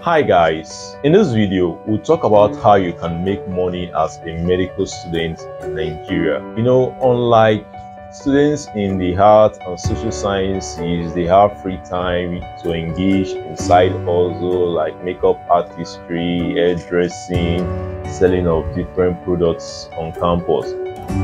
Hi guys, in this video we'll talk about how you can make money as a medical student in Nigeria. Unlike students in the art and social sciences, they have free time to engage in side hustle like makeup artistry, hairdressing, selling of different products on campus.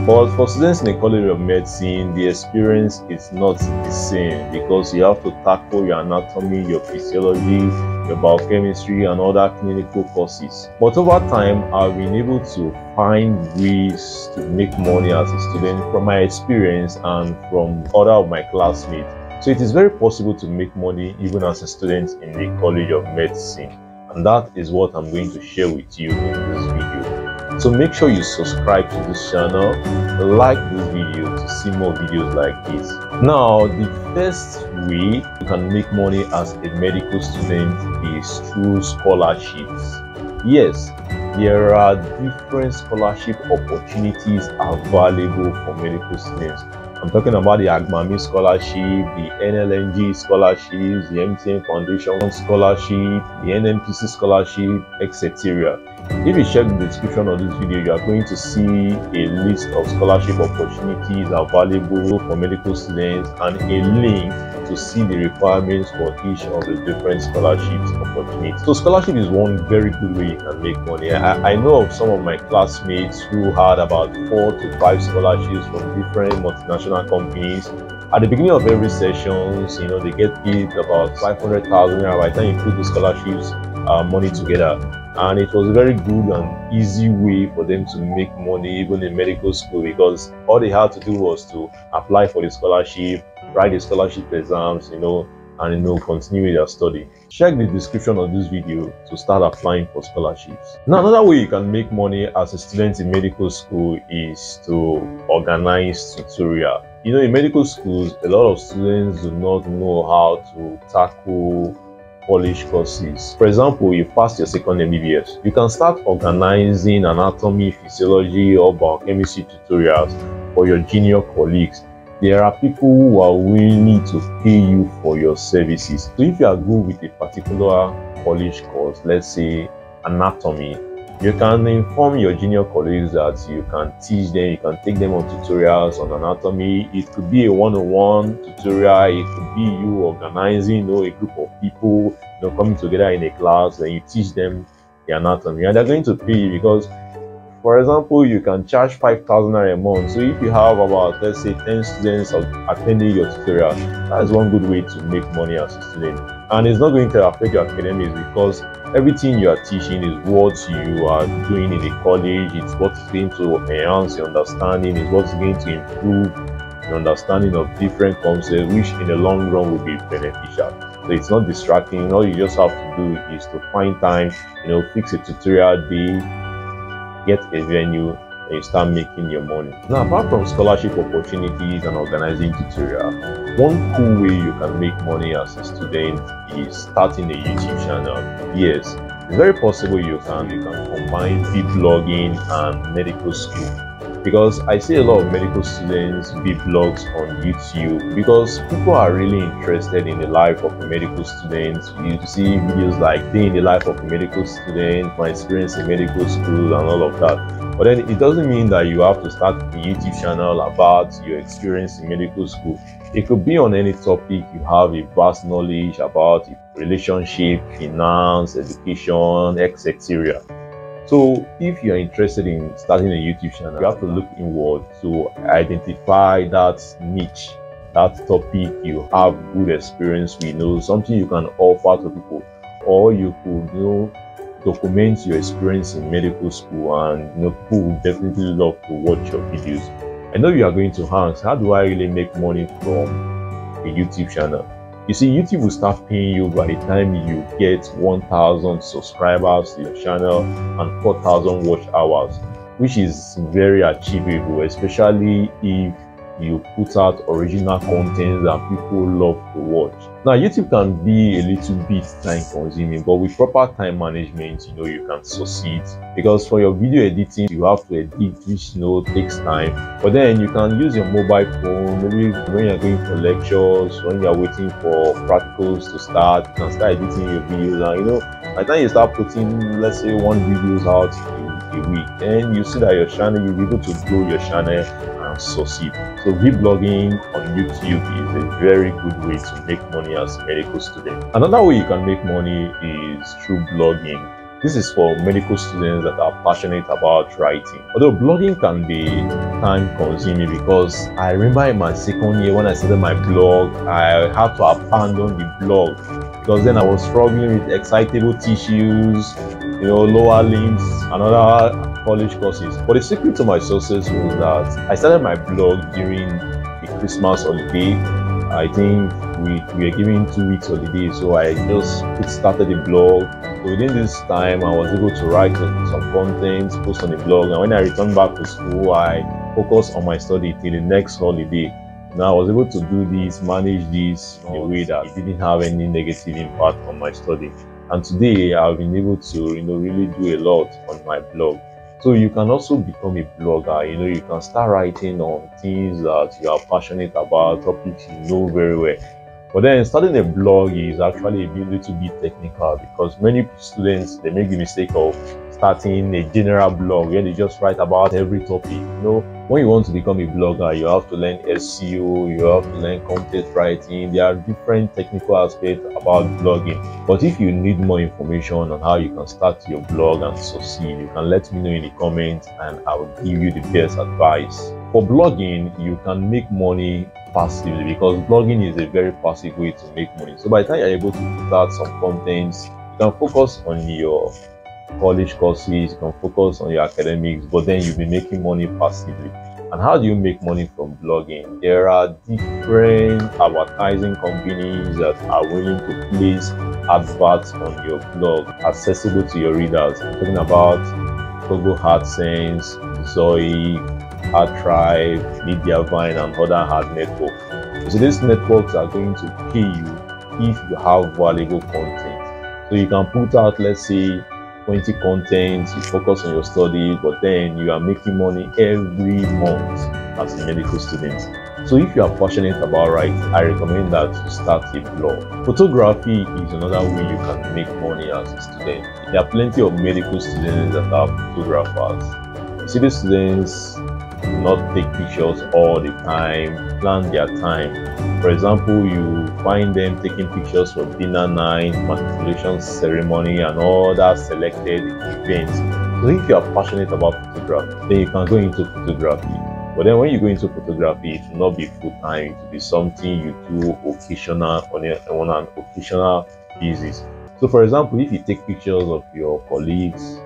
But for students in the College of Medicine, the experience is not the same because you have to tackle your anatomy, your physiology, your biochemistry, and other clinical courses. But over time, I've been able to find ways to make money as a student from my experience and from other of my classmates. So it is very possible to make money even as a student in the College of Medicine. And that is what I'm going to share with you in this video. So make sure you subscribe to this channel, like this video to see more videos like this. Now, the first way you can make money as a medical student is through scholarships. Yes, there are different scholarship opportunities available for medical students. I'm talking about the AGMAMI scholarship, the NLNG scholarships, the MTN Foundation scholarship, the NMPC scholarship, etc. If you check the description of this video, you are going to see a list of scholarship opportunities available for medical students and a link to see the requirements for each of the different scholarships opportunities. So scholarship is one very good way you can make money. I know of some of my classmates who had about 4 to 5 scholarships from different multinational companies. At the beginning of every session, they get paid about 500,000 naira by the time you put the scholarships money together. And it was a very good and easy way for them to make money even in medical school, because all they had to do was to apply for the scholarship, write the scholarship exams, and continue with their study. Check the description of this video to start applying for scholarships. Now, another way you can make money as a student in medical school is to organize tutorial. In medical schools, a lot of students do not know how to tackle college courses. For example, you passed your second MBBS, you can start organizing anatomy, physiology, or biochemistry tutorials for your junior colleagues. There are people who are willing to pay you for your services. So if you are good with a particular college course, let's say anatomy, you can inform your junior colleagues that you can teach them, you can take them on tutorials on anatomy. It could be a one-on-one tutorial, it could be you organizing a group of people coming together in a class, and you teach them the anatomy, and they're going to pay you because, for example, you can charge 5,000 naira a month. So if you have about, let's say, 10 students attending your tutorial, that is one good way to make money as a student. And it's not going to affect your academics because everything you are teaching is what you are doing in the college. It's what is going to enhance your understanding, it's what's going to improve your understanding of different concepts, which in the long run will be beneficial. So it's not distracting. All you just have to do is to find time, fix a tutorial day, get a venue, and you start making your money. Now, apart from scholarship opportunities and organizing tutorial, one cool way you can make money as a student is starting a YouTube channel. Yes, it's very possible you can combine vlogging and medical school, because I see a lot of medical students vlogs on YouTube because people are really interested in the life of a medical student. You see videos like day in the life of a medical student, my experience in medical school, and all of that. But then it doesn't mean that you have to start a YouTube channel about your experience in medical school. It could be on any topic you have a vast knowledge about: relationship, finance, education, etc. So if you're interested in starting a YouTube channel, you have to look inward to identify that niche, that topic you have good experience with, something you can offer to people, or you could document your experience in medical school, and people will definitely love to watch your videos. I know you are going to ask, how do I really make money from a YouTube channel? You see, YouTube will start paying you by the time you get 1,000 subscribers to your channel and 4,000 watch hours, which is very achievable, especially if you put out original content that people love to watch. Now, YouTube can be a little bit time consuming, but with proper time management, you can succeed, because for your video editing, you have to edit, which takes time. But then you can use your mobile phone, maybe when you're going for lectures, when you're waiting for practicals to start, you can start editing your videos, and By the time you start putting, let's say, one videos out a week, then you see that your channel, you'll be able to grow your channel and succeed. So vlogging on YouTube is a very good way to make money as a medical student. Another way you can make money is through blogging. This is for medical students that are passionate about writing. Although blogging can be time consuming, because I remember in my second year when I started my blog, I had to abandon the blog because then I was struggling with excitable tissues, lower limbs, and other college courses. But the secret to my success was that I started my blog during the Christmas holiday. I think we were given 2 weeks holiday, so I just started the blog. So within this time, I was able to write some content, post on the blog, and when I returned back to school, I focused on my study till the next holiday. Now I was able to do this, manage this in a way that it didn't have any negative impact on my study. And today, I've been able to, really do a lot on my blog. So you can also become a blogger. You can start writing on things that you are passionate about, topics you know very well. But then starting a blog is actually a little bit technical, because many students, they make the mistake of starting a general blog where they just write about every topic. When you want to become a blogger, you have to learn SEO, you have to learn content writing. There are different technical aspects about blogging. But if you need more information on how you can start your blog and succeed, you can let me know in the comments and I will give you the best advice. For blogging, you can make money passively, because blogging is a very passive way to make money. So by the time you're able to put out some contents, you can focus on your college courses, you can focus on your academics, but then you'll be making money passively. And how do you make money from blogging? There are different advertising companies that are willing to place adverts on your blog accessible to your readers. I'm talking about Google AdSense, Zoe, AdTribe, Mediavine, and other ad networks. So these networks are going to pay you if you have valuable content. So you can put out, let's say, 20 contents, you focus on your study, but then you are making money every month as a medical student. So if you are passionate about writing, I recommend that you start a blog. Photography is another way you can make money as a student. There are plenty of medical students that are photographers. You see, the students do not take pictures all the time, plan their time. For example, you find them taking pictures for dinner night, matriculation ceremony, and other selected events. So if you are passionate about photography, then you can go into photography. But then when you go into photography, it will not be full-time. It will be something you do occasional, on an occasional basis. So for example, if you take pictures of your colleagues,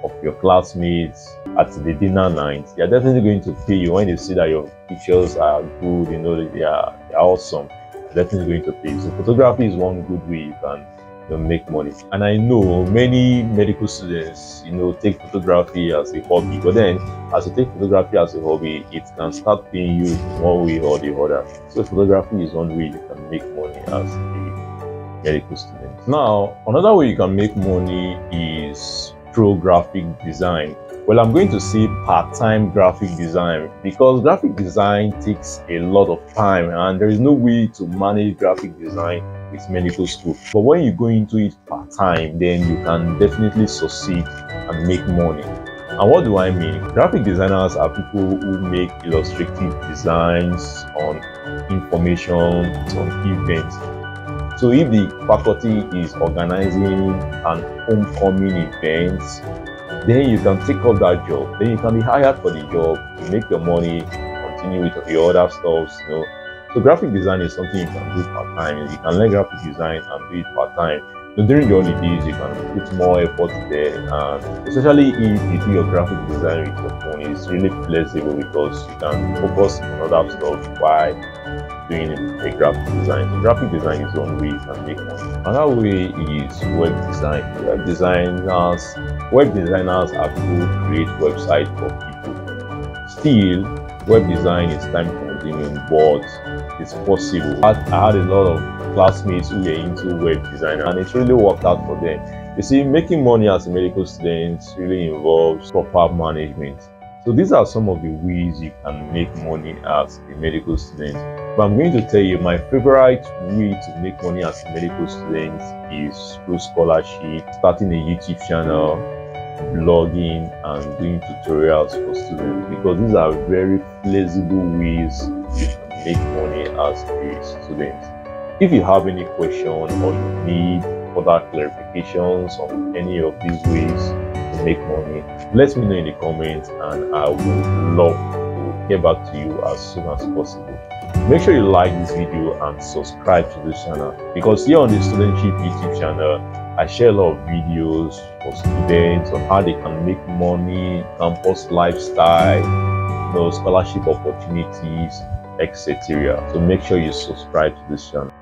of your classmates at the dinner night, they are definitely going to pay you when they see that your pictures are good, they are awesome. They're definitely going to pay you. So photography is one good way you can make money. And I know many medical students, take photography as a hobby, but then as you take photography as a hobby, it can start paying you one way or the other. So photography is one way you can make money as a medical student. Now, another way you can make money is through graphic design. Well, I'm going to say part-time graphic design, because graphic design takes a lot of time and there is no way to manage graphic design with medical school. But when you go into it part-time, then you can definitely succeed and make money. And what do I mean? Graphic designers are people who make illustrative designs on information, on events. So if the faculty is organizing an homecoming event, then you can take up that job. Then you can be hired for the job, you make your money, continue with your other stuff. So graphic design is something you can do part-time. You can learn graphic design and do it part-time. So during the holidays, you can put more effort there, and especially if you do your graphic design with your phone, it's really flexible because you can focus on other stuff while doing a graphic design. So graphic design is one way you can make money. Another way is web design. Web designers are people who create websites for people. Still, web design is time consuming, but it's possible. I had a lot of classmates who were into web design and it really worked out for them. You see, making money as a medical student really involves proper management. So these are some of the ways you can make money as a medical student. But I'm going to tell you my favorite way to make money as a medical student is through scholarship, starting a YouTube channel, blogging, and doing tutorials for students, because these are very flexible ways you can make money as a student. If you have any question or you need further clarifications on any of these ways to make money, let me know in the comments and I would love to get back to you as soon as possible. Make sure you like this video and subscribe to this channel, because here on the Studentship YouTube channel I share a lot of videos for students on how they can make money, campus lifestyle, scholarship opportunities, etc. So make sure you subscribe to this channel.